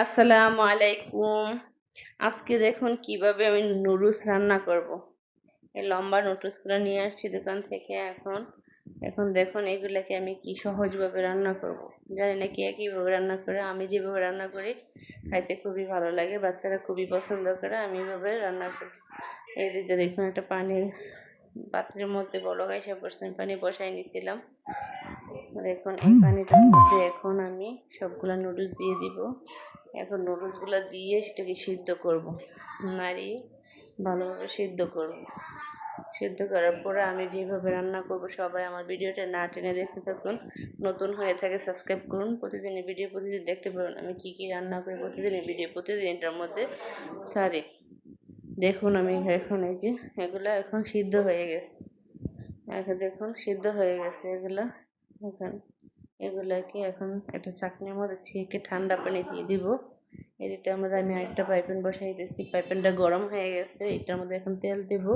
আসসালামু আলাইকুম। আজকে দেখুন কিভাবে আমি নুডলস রান্না করব। এই লম্বা নুডলসগুলো নিয়ে আসছি দোকান থেকে। এখন দেখুন এগুলাকে আমি কি সহজভাবে রান্না করব। জানি না কে কীভাবে রান্না করে, আমি যেভাবে রান্না করি খাইতে খুবই ভালো লাগে, বাচ্চারা খুবই পছন্দ করে, আমি এভাবে রান্না করি। এই দিকে দেখুন একটা পানির পাত্রের মধ্যে বড় গাইসা পড়ছে, আমি পানি বসাই নিয়েছিলাম। দেখুন এই পানিটার মধ্যে এখন আমি সবগুলা নুডলস দিয়ে দিব। এখন নুডলসগুলো দিয়ে সেটাকে সিদ্ধ করব, নাড়িয়ে ভালোভাবে সিদ্ধ করব। সিদ্ধ করার পরে আমি যেভাবে রান্না করব সবাই আমার ভিডিওটা না টেনে দেখতে থাকুন। নতুন হয়ে থাকে সাবস্ক্রাইব করুন, প্রতিদিনের ভিডিও প্রতিদিন দেখতে পারুন আমি কি কি রান্না করি, প্রতিদিনের ভিডিও প্রতিদিন এটার মধ্যে সারি। দেখুন আমি এখন এই যে এগুলো এখন সিদ্ধ হয়ে গেছে। এখন দেখুন সিদ্ধ হয়ে গেছে এগুলো। এখন এগুলাকে এখন একটা চাটনির মধ্যে ছেঁকে ঠান্ডা পানি দিয়ে দিব। এদিকে আমি আরেকটা পাইপেন বসাই দিয়েছি, পাইপেনটা গরম হয়ে গেছে। এটার মধ্যে এখন তেল দেব,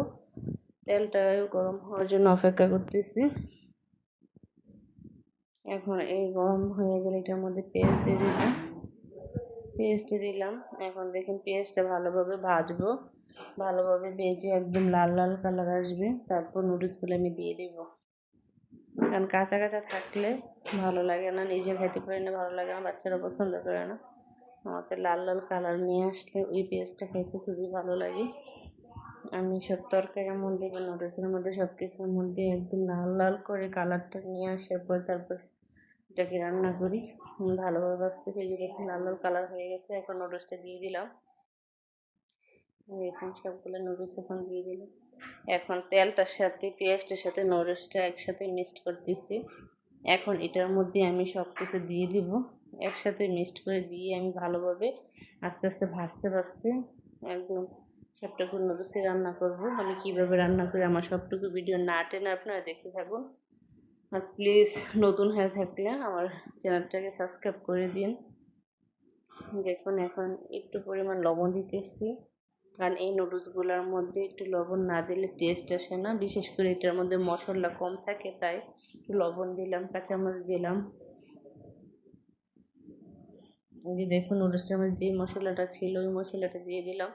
তেলটা গরম হওয়ার জন্য অপেক্ষা করতেছি। এখন এই গরম হয়ে গেলে এটার মধ্যে পেঁয়াজ দিয়ে দিব, পেঁয়াজটা দিলাম। এখন দেখুন পেঁয়াজটা ভালোভাবে ভাজবো, ভালোভাবে ভেজে একদম লাল লাল কালার আসবে, তারপর নুডলসগুলো আমি দিয়ে দিব। কারণ কাঁচা কাঁচা থাকলে ভালো লাগে না, নিজে খাইতে পারি না, ভালো লাগে না, বাচ্চারা পছন্দ করে না। আমাকে লাল লাল কালার নিয়ে আসলে ওই পেঁয়াজটা খাইতে খুবই ভালো লাগে। আমি সব তরকারির মধ্যে বা নুডলসের মধ্যে সব কিছুর মধ্যে একদম লাল লাল করে কালারটা নিয়ে আসার পর তারপর এটাকে রান্না করি ভালোভাবে। বাঁচতে থেকে দেখুন লাল লাল কালার হয়ে গেছে। এখন নুডলসটা দিয়ে দিলাম। এখন সবগুলো নুডলস এখন দিয়ে দিলাম। এখন তেলটার সাথে পেঁয়াজটার সাথে নুডলসটা একসাথে মিক্সড করতেছি। এখন এটার মধ্যে আমি সব কিছু দিয়ে দিব, একসাথে মিক্সড করে দিয়ে আমি ভালোভাবে আস্তে আস্তে ভাজতে ভাজতে একদম সবটুকু নুডলসে রান্না করব। আমি কীভাবে রান্না করি আমার সবটুকু ভিডিও না টেনে আপনারা দেখতে থাকুন। আর প্লিজ নতুন হয়ে থাকলে আমার চ্যানেলটাকে সাবস্ক্রাইব করে দিন। দেখুন এখন একটু পরিমাণ লবণ দিতেছি, কারণ এই নুডলসগুলোর মধ্যে একটু লবণ না দিলে টেস্ট আসে না, বিশেষ করে এটার মধ্যে মশলা কম থাকে তাই একটু লবণ দিলাম, কাঁচামরিচ দিলাম। এই যে দেখুন নুডলসটার মধ্যে যে মশলাটা ছিল ওই মশলাটা দিয়ে দিলাম।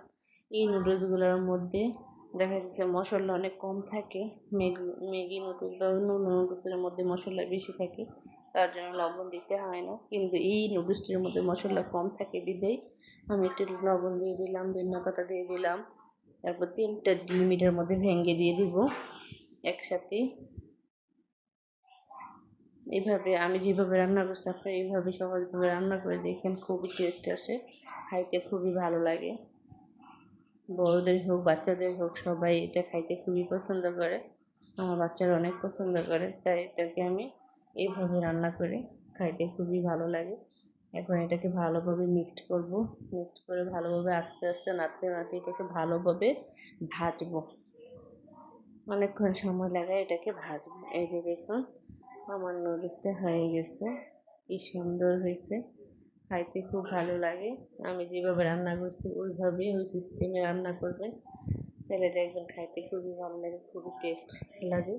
এই নুডলসগুলোর মধ্যে দেখা যাচ্ছে মশলা অনেক কম থাকে, ম্যাগি নুডলস বা অন্য নুডলসের মধ্যে মশলা বেশি থাকে, তার জন্য লবণ দিতে হয় না। কিন্তু এই নুডলসটির মধ্যে মশলা কম থাকে বিধায় আমি একটু লবণ দিয়ে দিলাম, ধনিয়া পাতা দিয়ে দিলাম। তারপর 3টা ডিম এটার মধ্যে ভেঙে দিয়ে দিব একসাথে। এইভাবে আমি যেভাবে রান্না করছি আপনারা এইভাবে সহজভাবে রান্না করে দেখেন, খুবই টেস্ট আসে, খাইতে খুবই ভালো লাগে। বড়দের হোক বাচ্চাদের হোক সবাই এটা খাইতে খুবই পছন্দ করে, আমার বাচ্চারা অনেক পছন্দ করে, তাই এটাকে আমি এইভাবে রান্না করে খাইতে খুবই ভালো লাগে। এখন এটাকে ভালোভাবে মিক্সড করব, মিক্সড করে ভালোভাবে আস্তে আস্তে নাড়তে নাড়তে এটাকে ভালোভাবে ভাজবো। অনেকক্ষণ সময় লাগে এটাকে ভাজবো। এই যে দেখুন আমার নুডলসটা হয়ে গেছে, কি সুন্দর হয়েছে, খাইতে খুব ভালো লাগে। আমি যেভাবে রান্না করছি ওইভাবেই ওই সিস্টেমে রান্না করবেন, তাহলে দেখবেন খাইতে খুবই ভালো লাগে, খুবই টেস্ট লাগে।